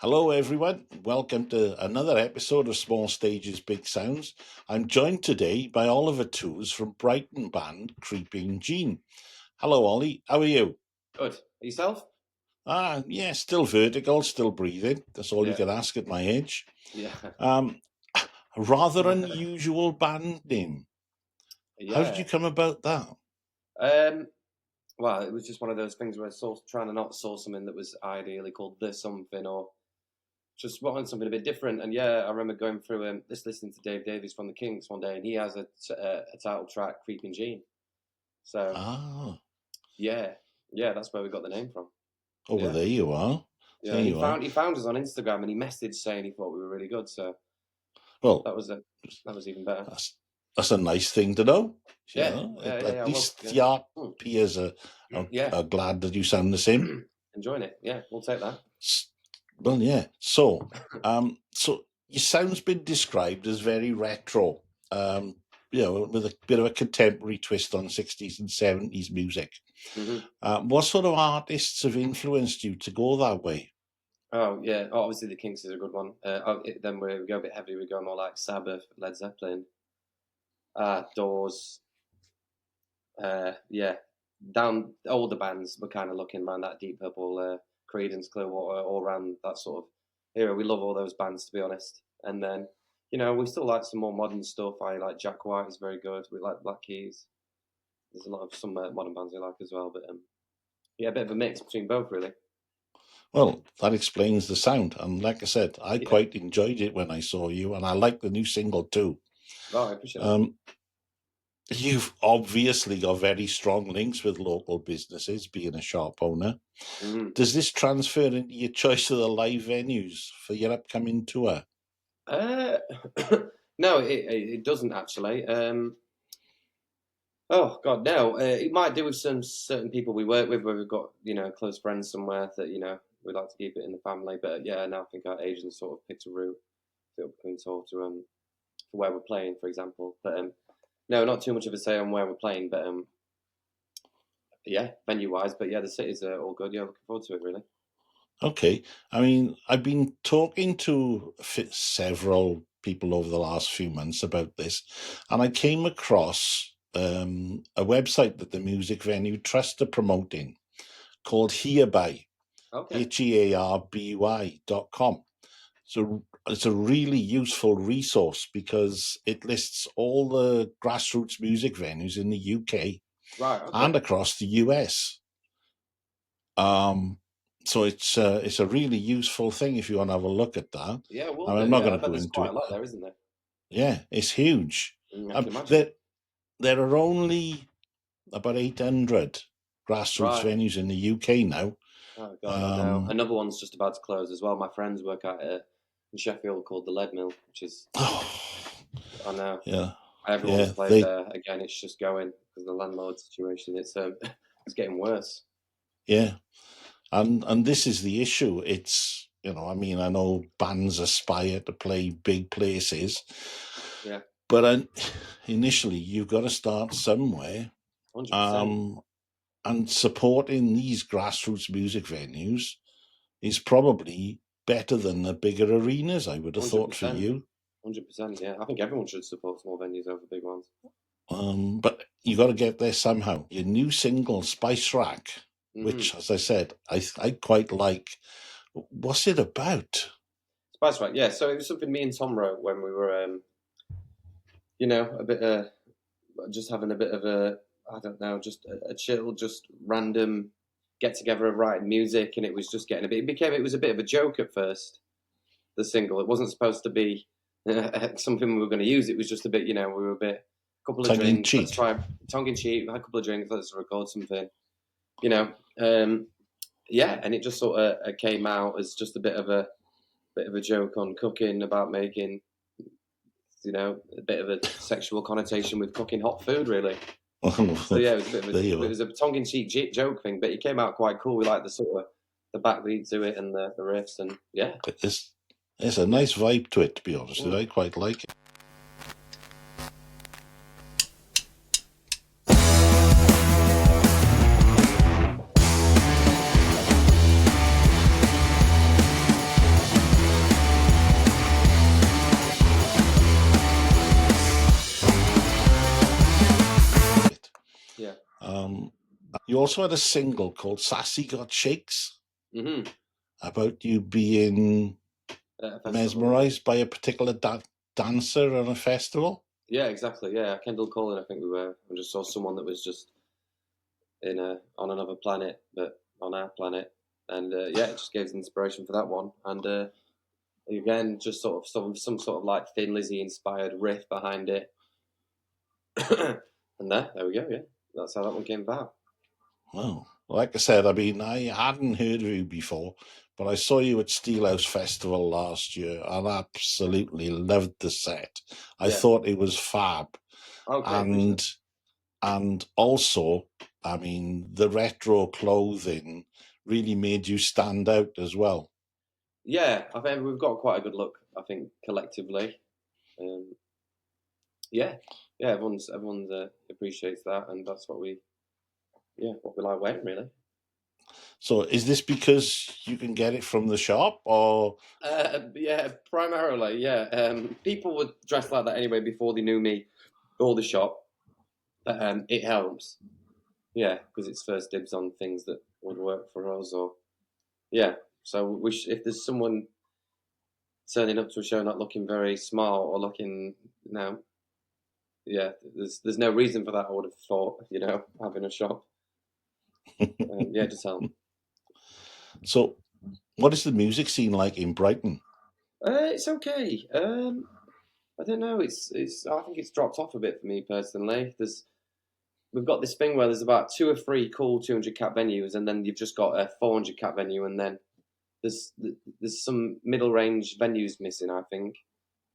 Hello, everyone. Welcome to another episode of Small Stages, Big Sounds. I'm joined today by Oliver Tooze from Brighton band Creeping Jean. Hello, Ollie. How are you? Good. Yourself? Yeah, still vertical, still breathing. That's all you Yeah. can ask at my age. Yeah. Rather unusual band name. How did you Yeah. come about that? Well, it was just one of those things where trying to not saw something that was ideally called the something or just wanting something a bit different. And yeah, I remember going through listening to Dave Davies from the Kinks one day, and he has a title track, Creeping Jean. So Ah, yeah, that's where we got the name from. well, Yeah. there you are. Yeah, There and you are. he found us on Instagram, and he messaged saying he thought we were really good. So Well, that was even better. that's a nice thing to know. Yeah. At Well, least yeah. the art peers are glad that you sound the same. Enjoying it. Yeah, we'll take that. Well, yeah. So your sound's been described as very retro. With a bit of a contemporary twist on 60s and 70s music. Mm-hmm. What sort of artists have influenced you to go that way? Oh yeah, obviously the Kinks is a good one. Then we go a bit heavier. We go more like Sabbath, Led Zeppelin, Doors. Yeah, down all the bands. We're kind of looking around that Deep Purple, Creedence, Clearwater, all around that sort of era. We love all those bands, to be honest. And then we still like some more modern stuff. I like Jack White is very good. We like Black Keys. There's a lot of some modern bands we like as well. But yeah, a bit of a mix between both, really. Well, that explains the sound. And like I said, I quite enjoyed it when I saw you, and I like the new single too. Oh, I appreciate that. You've obviously got very strong links with local businesses, being a shop owner. Mm. Does this transfer into your choice of the live venues for your upcoming tour? No, it doesn't actually. Oh God, no. It might do with some certain people we work with, where we've got close friends somewhere that we'd like to keep it in the family. But yeah, now I think our agents sort of picked a route that we can talk to for where we're playing, for example. But no, not too much of a say on where we're playing, but yeah, venue wise. But yeah, the cities are all good. Yeah, looking forward to it really. Okay. I mean, I've been talking to several people over the last few months about this, and I came across a website that the Music Venue Trust are promoting called Hereby, Okay. HEARBY.com. So it's a really useful resource because it lists all the grassroots music venues in the UK and across the US. So it's a really useful thing if you want to have a look at that. Yeah, I'm not going to go into quite it. a lot there, isn't there? Yeah, it's huge. I can imagine. There are only about 800 grassroots venues in the UK now. Oh God, I know. Another one's just about to close as well. My friends work out in Sheffield called the Lead Mill, which is I know. Yeah, Everyone's played there. Again, it's just going because of the landlord situation. It's it's getting worse. Yeah, and this is the issue. It's I mean, I know bands aspire to play big places. Yeah. But initially, you've got to start somewhere. 100%. And supporting these grassroots music venues is probably better than the bigger arenas, I would have thought, for you. 100%, yeah. I think everyone should support small venues over big ones. But you got to get there somehow. Your new single, Spice Rack, which, as I said, I quite like. What's it about? Spice Rack, yeah. So it was something me and Tom wrote when we were, a bit, just having a bit of a, I don't know, just a chill, just random get together of writing music, and it was just getting it was a bit of a joke at first. The single, it wasn't supposed to be something we were going to use. It was just a bit, we were a bit, a couple of drinks. Let's try tongue in cheek. A couple of drinks. Let's record something. Yeah, and it just sort of came out as just a bit of a joke on cooking, about making, a bit of a sexual connotation with cooking hot food, really. So yeah, it was a bit of it was a tongue-in-cheek joke thing, but it came out quite cool. We like the sort of the backbeat to it and the riffs, and yeah, it's a nice vibe to it. To be honest, I quite like it. You also had a single called Sassy Got Shakes Mm-hmm. about you being At a festival, yeah. mesmerized by a particular dancer on a festival. Yeah, exactly. Yeah, Kendall Cullen, I think we were. I just saw someone that was just on another planet, but on our planet, and yeah, it just gave us inspiration for that one. And again, just sort of some sort of like Thin Lizzy inspired riff behind it, and there we go. Yeah, that's how that one came about. Well, like I said, I mean, I hadn't heard of you before, but I saw you at Steelhouse Festival last year and absolutely loved the set. I Yeah. thought it was fab. Okay, appreciate And that. and also, I mean, the retro clothing really made you stand out as well. Yeah, I think we've got quite a good look. I think collectively, um, yeah, yeah, everyone's appreciates that, and that's what we like wearing really. So is this because you can get it from the shop or Yeah, primarily, yeah. People would dress like that anyway before they knew me or the shop. But it helps, yeah, because it's first dibs on things that would work for us. Or yeah, so if there's someone turning up to a show not looking very smart or looking, yeah, there's no reason for that. I would have thought, having a shop, yeah, just help. so what is the music scene like in Brighton? It's okay. I don't know. It's. I think it's dropped off a bit for me personally. We've got this thing where there's about two or three cool 200 cap venues, and then you've just got a 400 cap venue, and then there's there's some middle range venues missing. I think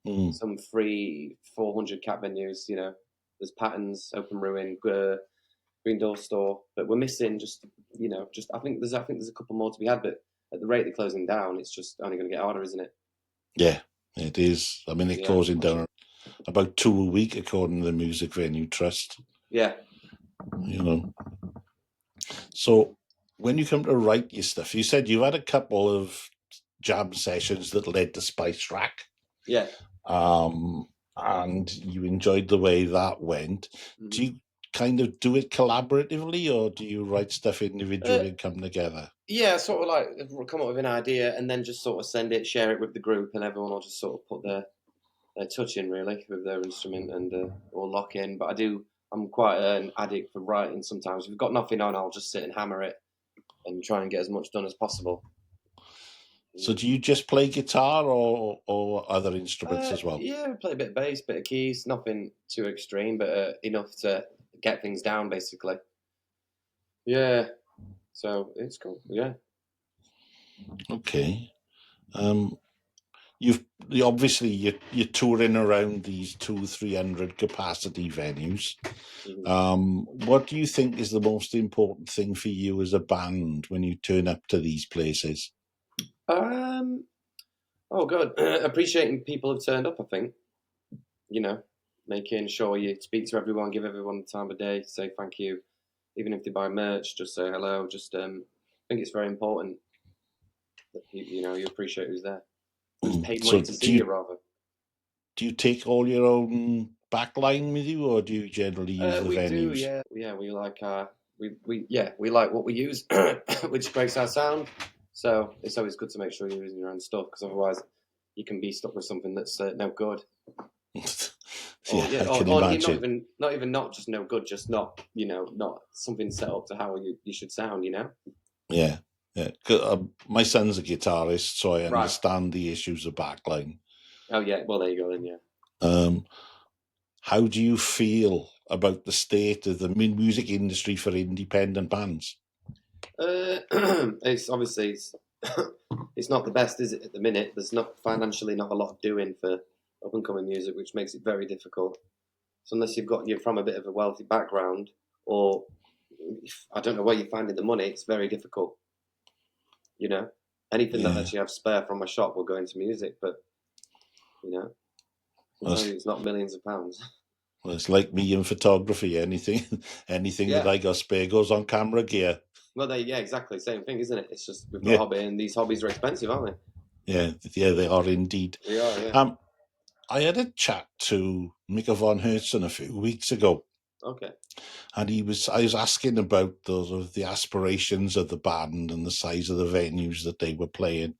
Mm, some free 400 cap venues. There's Patterns, Open Ruin, Green Door Store, but we're missing just I think there's a couple more to be had, but at the rate they're closing down, it's just only going to get harder, isn't it? yeah, it is. I mean, they're Yeah, closing down about 2 a week, according to the Music Venue Trust. yeah. You know, so when you come to write your stuff, you said you had a couple of jam sessions that led to Spice Rack, Yeah. and you enjoyed the way that went. Mhm. Do you kind of do it collaboratively, or do you write stuff Uh, individually and come together? yeah, sort of like come up with an idea and then just sort of share it with the group, and everyone will just sort of put their touch in really with their instrument and or lock in. But I'm quite an addict for writing sometimes. If we've got nothing on, I'll just sit and hammer it and try and get as much done as possible. So Mm. do you just play guitar or other instruments as well? Yeah, we play a bit of bass, bit of keys, nothing too extreme, but enough to get things down basically. Yeah, so it's cool. Yeah. Okay. Um, you've obviously you're touring around these 200-300 capacity venues. Mhm. What do you think is the most important thing for you as a band when you turn up to these places? Um, oh, good. Appreciating people have turned up, I think. You know, making sure you speak to everyone, give everyone the time of day, say thank you. Even if they buy merch, just say hello. I think it's very important that you appreciate who's there, who's paid So money to see you, rather. do you take all your own backline with you, or do you generally use the We do, venues? yeah, yeah. We like we like what we use, which breaks our sound. So it's always good to make sure you're using your own stuff, because otherwise you can be stuck with something that's no good. Or Yeah, yeah, I can or imagine. not just no good, just not something set up to how you should sound. Yeah, yeah. 'Cause, my son's a guitarist, so I Right. understand the issues of backline. Oh yeah. Well, there you go then. Yeah. Um, how do you feel about the state of the music industry for independent bands? It's obviously it's not the best, is it? At the minute, there's not financially not a lot of doing for up and coming music, which makes it very difficult. So unless you're from a bit of a wealthy background, or if, I don't know where you're finding the money, it's very difficult. You know, anything that I Yeah, actually have spare from my shop will go into music, but you know, I can well, tell you it's not millions of pounds. it's like me in photography. Anything, anything that Yeah. I got spare goes on camera gear. Well, yeah, exactly. Same thing, isn't it? It's just we've got a Yeah, hobby, and these hobbies are expensive, aren't yeah, yeah. They are indeed. they? They are, yeah. Um, I had a chat to Mika von Hertzen a few weeks ago, Okay. And I was asking about the aspirations of the band and the size of the venues that they were playing.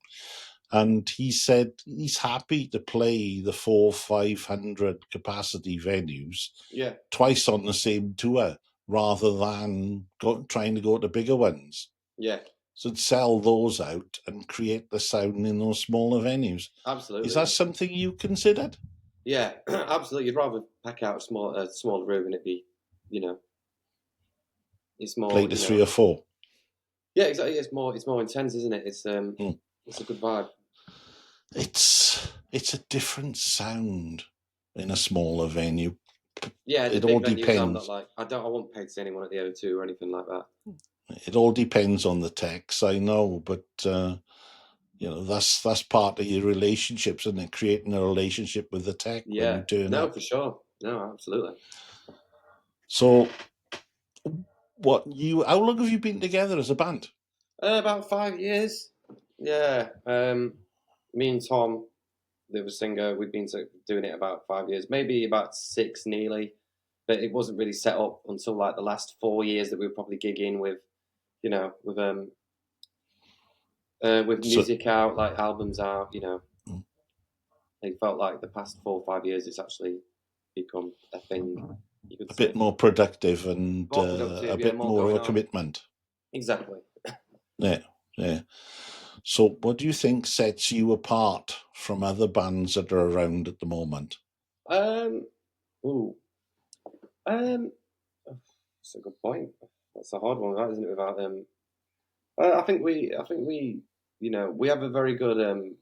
And he said he's happy to play the 400-500 capacity venues Yeah. twice on the same tour rather than trying to go to bigger ones. Yeah. So sell those out and create the sound in those smaller venues. Is Absolutely. that Yeah. something you considered? Yeah. Absolutely. You'd rather pack out a smaller room and it be, you know, it's Play more, to three or four. Yeah, exactly. It's more intense, isn't it? Mm. It's a good vibe. It's a different sound in a smaller venue. Yeah, the It all big venues. I'm not depends. like I won't pay to see anyone at the O2 or anything like that. It all depends on the techs, I know, but that's part of your relationships, and it? Creating a relationship with the tech when you Yeah, turn no, up. for sure. No, absolutely. So, how long have you been together as a band? About 5 years. Yeah. Me and Tom, the other singer, we've been doing it about 5 years, maybe about six nearly, but it wasn't really set up until like the last 4 years that we were probably gigging with, you know, with So, music out, like albums out. It felt like the past 4 or 5 years it's actually become a thing, you could a say. bit more productive and More a productive, yeah, bit more more of going a on. commitment. Exactly. Yeah, yeah. So, what do you think sets you apart from other bands that are around at the moment? Um, ooh, um, that's a good point. That's a hard one, that isn't it? Without I think we, we have a very good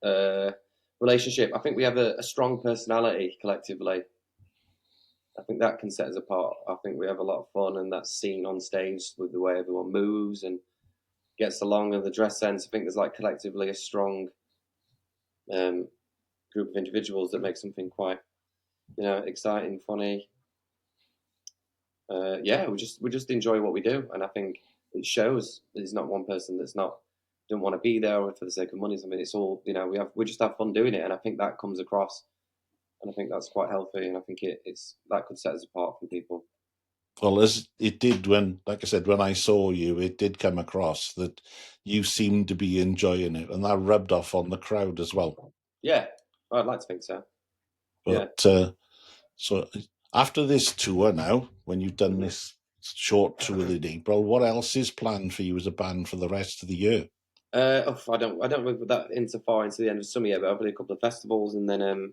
uh relationship. I think we have a strong personality collectively. I think that can set us apart. I think we have a lot of fun, and that's seen on stage with the way everyone moves and gets along, and the dress sense. I think there's like collectively a strong um, group of individuals that make something quite, exciting, funny. Yeah, we just enjoy what we do, and I think it shows. There's not one person that's not don't want to be there or for the sake of money. I mean, it's all we just have fun doing it, and I think that comes across, and I think that's quite healthy, and I think it's that could set us apart from people. Well, as it did like I said, when I saw you, it did come across that you seemed to be enjoying it, and that rubbed off on the crowd as well. Yeah, I'd like to think so. Yeah. But so after this tour now, when you've done hmm this short tour in April, what else is planned for you as a band for the rest of the year? I don't move that into far into the end of summer yet, but hopefully a couple of festivals, and then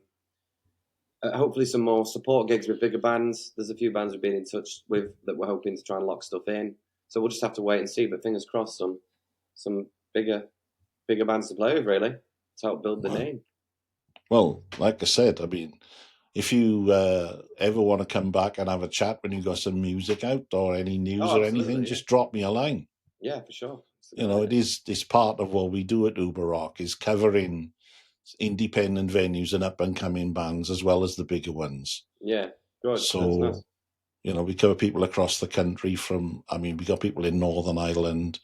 hopefully some more support gigs with bigger bands. There's a few bands we've been in touch with that we're hoping to try and lock stuff in. So we'll just have to wait and see. But fingers crossed, some bigger bands to play with, really, to help build the name. Well, like I said, I mean, if you ever want to come back and have a chat when you got some music out or any news Oh, or anything, absolutely, yeah, just drop me a line. yeah, for sure. It's a You good know, idea. it's part of what we do at Uberrock is covering independent venues and up and coming bands as well as the bigger ones. Yeah, good. That's nice. So, we cover people across the country we got people in Northern Ireland,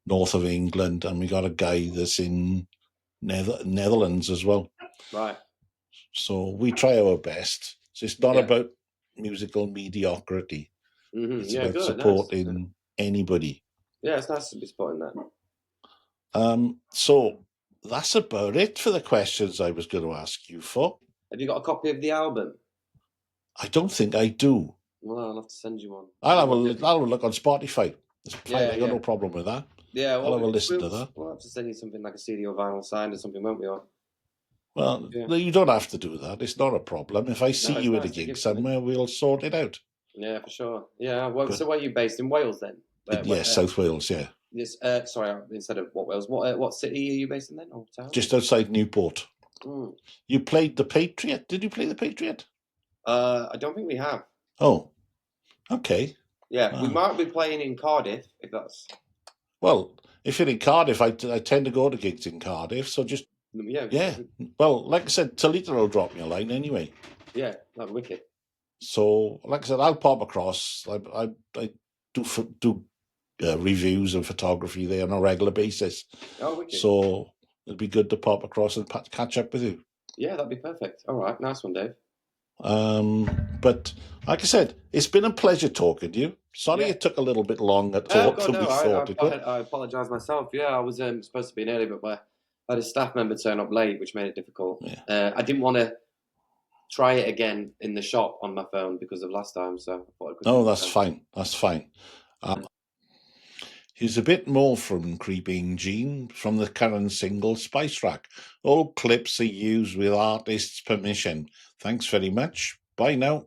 north of England, and we got a guy that's in Netherlands as well. Right. So we try our best. So it's not Yeah. about musical mediocrity. It's Yeah. about Good. Nice. Yeah. supporting anybody. Yeah. It's nice to be spotting that. So that's about it for the questions I was going to ask you for. Have you got a copy of the album? I don't think I do. Well, I'll have to send you one. I'll What have a look on Spotify. It's fine. Yeah. I got Yeah. no problem with that. Yeah. I'll Well, have a listen to that. we'll have to send you something like a CD or vinyl signed or something, won't we? Or, Well, yeah. you don't have to do that. It's not a problem. If I see No, it's you at a nice to gig give something. somewhere, we'll sort it out. Yeah, for sure. Yeah. Well, But so where are you based in Wales then? yes, South Wales, yeah. This. Sorry, instead of what Wales? What city are you based in then? Or town? Just outside Newport. Mm. You played the Patriot. Did you play the Patriot? I don't think we have. Oh, okay. Yeah, we might be playing in Cardiff if that's. Well, if you're in Cardiff, I tend to go to gigs in Cardiff. So just, Yeah. yeah. Well, like I said, Talita will drop me a line anyway. Yeah, that'd be wicked. So, like I said, I'll pop across. I do reviews and photography there on a regular basis. Oh, wicked. So it'd be good to pop across and catch up with you. Yeah, that'd be perfect. All right, nice one, Dave. But like I said, it's been a pleasure talking to you. Sorry Yeah. it took a little bit longer Oh talk God, than no! we thought it would. I apologise myself. Yeah, I was supposed to be in early, but I had a staff member turn up late, which made it difficult. Yeah. I didn't want to try it again in the shop on my phone because of last time, so I thought I could No, do it that's now. fine. That's fine. Here's a bit more from Creeping Gene from the current single Spice Rack. All clips are used with artists' permission. Thanks very much. Bye now.